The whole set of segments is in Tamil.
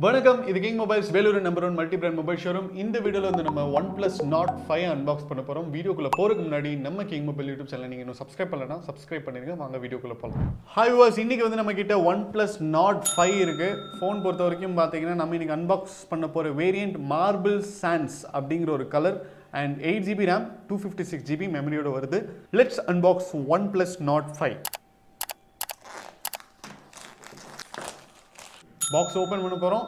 வணக்கம், இது king mobiles Vellore number 1 multi brand mobile showroom. இந்த வீடியோவில் வந்து நம்ம OnePlus Nord 5 அன்பாக்ஸ் பண்ண போகிறோம். வீடியோக்குள்ளே போகிறதுக்கு முன்னாடி நம்ம கிங் மொபைல் யூடியூப் சேனல் நீங்கள் இன்னும் சப்ஸ்கிரைப் பண்ணலன்னா சப்ஸ்கிரைப் பண்ணிடுங்க. வாங்க வீடியோக்குள்ளே போகலாம். ஹாய் வியூவர்ஸ், இன்றைக்கி வந்து நம்ம கிட்ட OnePlus Nord 5 இருக்குது. ஃபோன் பொறுத்த வரைக்கும் பார்த்தீங்கன்னா நம்ம இன்றைக்கி அன்பாக்ஸ் பண்ண போகிற வேரியண்ட் மார்பிள் சாண்ட்ஸ் அப்படிங்கிற ஒரு colour and 8GB RAM 256GB மெமரியோட வருது. Let's unbox OnePlus Nord 5. Box open பண்ண போகிறோம்.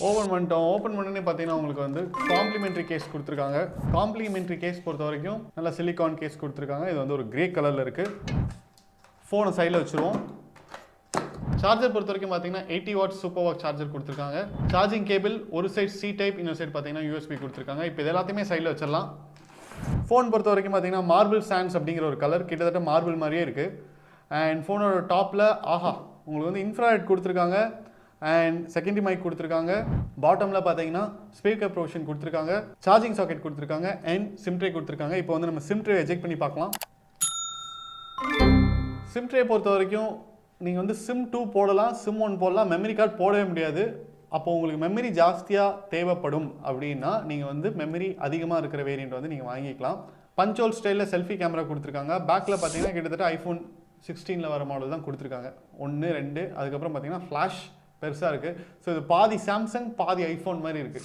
ஓப்பன் பண்ணிட்டோம். ஓப்பன் பண்ணனே பார்த்தீங்கன்னா உங்களுக்கு வந்து காம்ப்ளிமெண்ட்ரி கேஸ் கொடுத்துருக்காங்க. காம்ப்ளிமெண்ட்ரி கேஸ் பொறுத்த வரைக்கும் நல்லா சிலிகான் கேஸ் கொடுத்துருக்காங்க. இது வந்து ஒரு கிரே கலரில் இருக்குது. ஃபோனை சைடில் வச்சுருவோம். சார்ஜர் பொறுத்த வரைக்கும் பார்த்தீங்கன்னா 80 வாட்ஸ் சூப்பர் வாக் சார்ஜர் கொடுத்துருக்காங்க. சார்ஜிங் கேபிள் ஒரு சைட் C டைப், இன்னொரு சைட் பார்த்தீங்கன்னா USB கொடுத்துருக்காங்க. இப்போ இது எல்லாத்தையுமே சைடில் வச்சிடலாம். ஃபோன் பொறுத்த வரைக்கும் பார்த்தீங்கன்னா மார்பிள் சாண்ட்ஸ் அப்படிங்கிற ஒரு கலர், கிட்டத்தட்ட மார்பிள் மாதிரியே இருக்குது. அண்ட் ஃபோனோட டாப்பில் உங்களுக்கு வந்து இன்ஃப்ராரெட் கொடுத்துருக்காங்க அண்ட் செகண்டரி மைக் கொடுத்துருக்காங்க. பாட்டமில் பார்த்தீங்கன்னா ஸ்பீக்கர் ப்ரொவிஷன் கொடுத்துருக்காங்க, சார்ஜிங் சாக்கெட் கொடுத்துருக்காங்க அண்ட் சிம் ட்ரே கொடுத்துருக்காங்க. இப்போ வந்து நம்ம சிம் ட்ரே எஜெக்ட் பண்ணி பார்க்கலாம். சிம் ட்ரே பொறுத்த வரைக்கும் நீங்கள் வந்து சிம் 2 போடலாம், சிம் 1 போடலாம், மெமரி கார்டு போடவே முடியாது. அப்போ உங்களுக்கு மெமரி ஜாஸ்தியாக தேவைப்படும் அப்படின்னா நீங்கள் வந்து மெமரி அதிகமாக இருக்கிற வேரியண்ட் வந்து நீங்கள் வாங்கிக்கலாம். பஞ்ச்-ஹோல் ஸ்டைலில் செல்ஃபி கேமரா கொடுத்துருக்காங்க. பேக்கில் பார்த்தீங்கன்னா கிட்டத்தட்ட iPhone 16 வர மாடல் தான் கொடுத்துருக்காங்க. 1, 2 அதுக்கப்புறம் பார்த்தீங்கன்னா ஃப்ளாஷ் பெருசாக இருக்குது. ஸோ இது பாதி சாம்சங் பாதி ஐஃபோன் மாதிரி இருக்குது.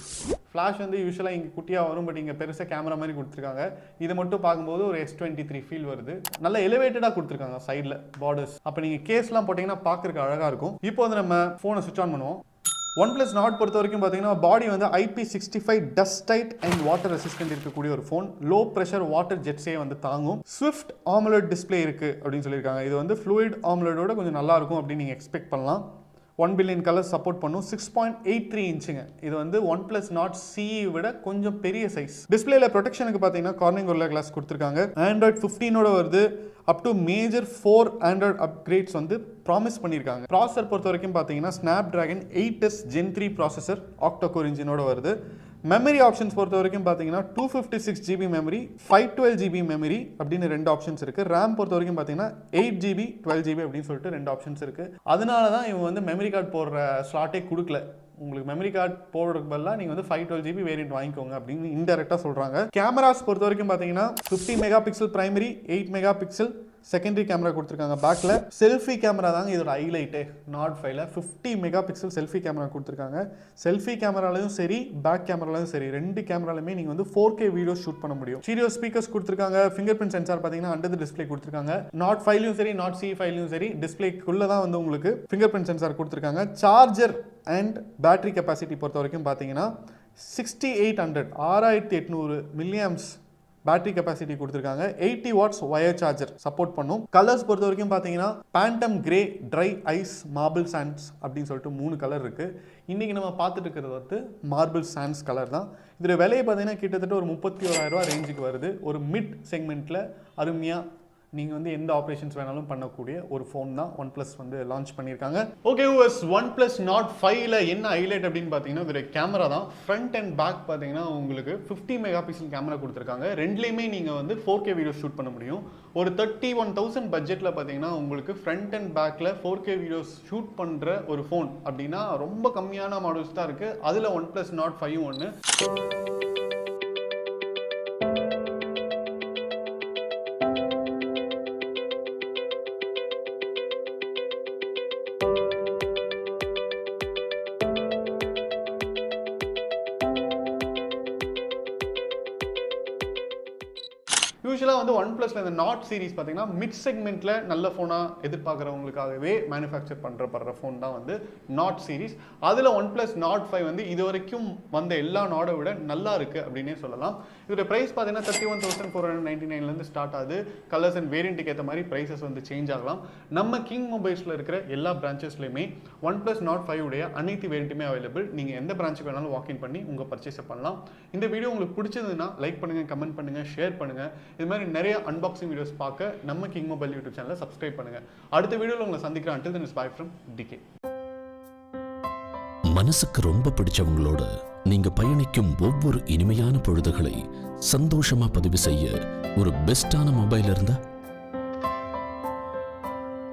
ஃப்ளாஷ் வந்து யூஸ்வலாக இங்கே குட்டியாக வரும், பட் இங்கே பெருசாக கேமரா மாதிரி கொடுத்துருக்காங்க. இதை மட்டும் பார்க்கும்போது ஒரு S23 ஃபீல் வருது. நல்லா எலிவேட்டடாக கொடுத்துருக்காங்க சைடில் பார்டர்ஸ். அப்போ நீங்கள் கேஸ்லாம் போட்டிங்கன்னா பார்க்குறதுக்கு அழகாக இருக்கும். இப்போ வந்து நம்ம ஃபோனை சுவிட்ச் ஆன் பண்ணுவோம். OnePlus Nord பொறுத்த வரைக்கும் பார்த்தீங்கன்னா பாடி வந்து IP65 dust tight and water resistant இருக்கக்கூடிய ஒரு ஃபோன். லோ ப்ரெஷர் வாட்டர் ஜெட்ஸே வந்து தாங்கும். ஸ்விஃப்ட் AMOLED டிஸ்பிளே இருக்குது அப்படின்னு சொல்லியிருக்காங்க. இது வந்து ஃப்ளூயிட் AMOLEDோட கொஞ்சம் நல்லா இருக்கும் அப்படின்னு நீங்கள் எக்ஸ்பெக்ட் பண்ணலாம். 1 பில்லியன் கலர்ஸ் சப்போர்ட் பண்ணும். 6.83 இன்ச்சுங்க. இது வந்து OnePlus Nord CE விட கொஞ்சம் பெரிய சைஸ். டிஸ்பிளேல ப்ரொடெக்ஷனுக்கு பார்த்தீங்கன்னா கார்னிங் கோரில்லா கிளாஸ் கொடுத்துருக்காங்க. Android 15ஓட வருது. Up to major 4 Android upgrades வந்து ப்ராமிஸ் பண்ணியிருக்காங்க. ப்ராசஸர் பொறுத்த வரைக்கும் பார்த்தீங்கன்னா Snapdragon 8S Gen 3 ப்ராசஸர் ஆக்டா-கோர் இன்ஜினோட வருது. மெமரி ஆப்ஷன்ஸ் பொறுத்த வரைக்கும் பார்த்தீங்கன்னா 256GB மெமரி, 512GB மெமரி அப்படின்னு 2 ஆப்ஷன்ஸ் இருக்குது. ரேம் பொறுத்த வரைக்கும் பார்த்தீங்கன்னா 8GB 12GB அப்படின்னு சொல்லிட்டு 2 ஆப்ஷன்ஸ் இருக்குது. அதனால தான் இவங்க வந்து மெமரி கார்டு போடுற ஸ்லாட்டே கொடுக்கல. உங்களுக்கு மெமரி கார்டு போடுறதுக்கு பதிலாக நீங்கள் வந்து 512GB வேரியன்ட் வாங்கிக்கோங்க அப்படின்னு இன்டெரக்டாக சொல்கிறாங்க. கேமராஸ் பொறுத்த வரைக்கும் பார்த்தீங்கன்னா 50 mega pixel primary, 8 mega pixel secondary camera கொடுத்துருக்காங்க. பேக்கில் செல்ஃபி கேமரா தாங்க இதோட highlight. Nord 5ல 50 mega pixel selfie camera கொடுத்துருக்காங்க. செல்ஃபி கேமராலையும் சரி, பேக் கேமராலையும் சரி, 2 கேமராலுமே நீங்கள் வந்து 4K வீடியோ ஷூட் பண்ண முடியும். ஸ்டீரியோ ஸ்பீக்கர்ஸ் கொடுத்துருக்காங்க. ஃபிங்கர் பிரிண்ட் சென்சார் பார்த்தீங்கன்னா அண்டர் தி டிஸ்பிளே கொடுத்துருக்காங்க. Nord 5லையும் சரி, Nord CE 5லையும் சரி, டிஸ்பிளேக்குள்ளே தான் வந்து உங்களுக்கு ஃபிங்கர் பிரிண்ட் சென்சார் கொடுத்துருக்காங்க. சார்ஜர் அண்ட் பேட்டரி கெப்பாசிட்டி பொறுத்த வரைக்கும் பார்த்தீங்கன்னா 6800 மில்லியம்ஸ் பேட்டரி கெப்பாசிட்டி கொடுத்துருக்காங்க. 80 வாட்ஸ் வயர் சார்ஜர் சப்போர்ட் பண்ணும். கலர்ஸ் பொறுத்த வரைக்கும் பார்த்தீங்கன்னா phantom grey, dry ice, marble sands அப்படின்னு சொல்லிட்டு 3 கலர் இருக்குது. இன்றைக்கி நம்ம பார்த்துட்டு இருக்கிறது வந்து மார்பிள் சாண்ட்ஸ் கலர் தான். இதில் விலையை பார்த்தீங்கன்னா கிட்டத்தட்ட ஒரு 31,000 ரூபா ரேஞ்சுக்கு வருது. ஒரு மிட் செக்மெண்ட்டில் அருமையாக நீங்கள் வந்து எந்த ஆப்ரேஷன்ஸ் வேணாலும் பண்ணக்கூடிய ஒரு ஃபோன் தான் OnePlus வந்து லான்ச் பண்ணியிருக்காங்க. ஓகே வியூவர்ஸ், OnePlus Nord 5ல என்ன ஹைலைட் அப்படின்னு பார்த்தீங்கன்னா இதோட கேமரா தான். ஃப்ரண்ட் அண்ட் பேக் பார்த்தீங்கன்னா உங்களுக்கு 50 மெகா பிக்சல் கேமரா கொடுத்துருக்காங்க. ரெண்டுலேயுமே நீங்கள் வந்து 4K வீடியோ ஷூட் பண்ண முடியும். ஒரு 31,000 பட்ஜெட்டில் பார்த்தீங்கன்னா உங்களுக்கு ஃப்ரண்ட் அண்ட் பேக்கில் 4K வீடியோஸ் ஷூட் பண்ணுற ஒரு ஃபோன் அப்படின்னா ரொம்ப கம்மியான மாடல்ஸ் தான் இருக்குது. அதில் OnePlus Nord 5 ஒன்று. யூஸ்வலாக வந்து OnePlusல இந்த Nord சீரிஸ் பார்த்தீங்கன்னா மிட் செக்மெண்ட்டில் நல்ல ஃபோனாக எதிர்பார்க்குறவங்களுக்காகவே மேனுஃபேக்சர் பண்ணுறப்படுற ஃபோன் தான் வந்து Nord சீரிஸ். அதில் OnePlus Nord 5 வந்து இது வரைக்கும் வந்த எல்லா நாடை விட நல்லா இருக்குது அப்படின்னே சொல்லலாம். இதோட ப்ரைஸ் பார்த்தீங்கன்னா 31,499 ஸ்டார்ட் ஆகுது. கலர்ஸ் அண்ட் வேரியண்ட்டுக்கு ஏற்ற மாதிரி ப்ரைஸஸ் வந்து சேஞ்ச் ஆகலாம். நம்ம கிங் மொபைல்ஸில் இருக்கிற எல்லா பிரான்ச்சஸ்லையுமே OnePlus Nord 5 உடைய அனைத்து வேரியண்ட்டுமே அவைலபிள். நீங்கள் எந்த பிரான்ச்சுக்கு வேணாலும் வாக்இன் பண்ணி உங்கள் பர்ச்சேஸை பண்ணலாம். இந்த வீடியோ உங்களுக்கு பிடிச்சதுன்னா லைக் பண்ணுங்கள், கமெண்ட் பண்ணுங்கள், ஷேர் பண்ணுங்கள். இது மாதிரி நிறைய அன்பாக்சிங் வீடியோஸ் பார்க்க நம்ம கிங் மொபைல் யூடியூப் சேனலை சப்ஸ்கிரைப் பண்ணுங்க. அடுத்த வீடியோவில் உங்களை சந்திக்கிறேன். until then is bye from DK. மனசுக்கு ரொம்ப பிடிச்சவங்களோட நீங்க பயணிக்கும் ஒவ்வொரு இனிமையான பொழுதுகளை சந்தோஷமா பதிவு செய்ய ஒரு பெஸ்டான மொபைல் இருந்தா,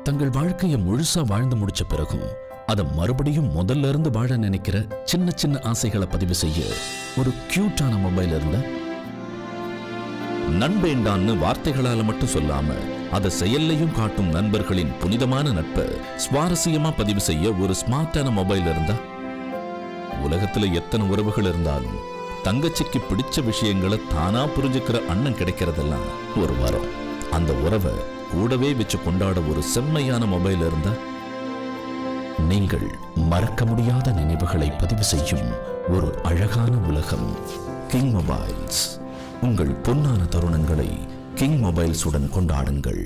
தங்கள் வாழ்க்கையை முழுசா வாழ்ந்து முடிச்ச பிறகும் அதை மறுபடியும் முதல்ல இருந்து வாழ நினைக்கிற சின்ன சின்ன ஆசைகளை பதிவு செய்ய ஒரு கியூட்டான மொபைல் இருந்தா, நண்பேண்டான்னு வார்த்தைகளால மட்டும் சொல்லாம அதை செயல்லையும் காட்டும் நண்பர்களின் புனிதமான நட்பை சுவாரஸ்யமா பதிவு செய்ய ஒரு ஸ்மார்ட்டான மொபைல் இருந்தா, உலகத்துல எத்தனை உறவுகள் இருந்தாலும் தங்கச்சிக்கு பிடிச்ச விஷயங்களை தானா புரிஞ்சுக்கிற அண்ணன் கிடைக்கிறதெல்லாம் ஒரு வரம். அந்த உறவை கூடவே வச்சு கொண்டாட ஒரு செம்மையான மொபைல் இருந்தா, நீங்கள் மறக்க முடியாத நினைவுகளை பதிவு செய்யும் ஒரு அழகான உலகம் கிங் மொபைல்ஸ். உங்கள் பொன்னான தருணங்களை கிங் மொபைல்ஸ் உடன் கொண்டாடுங்கள்.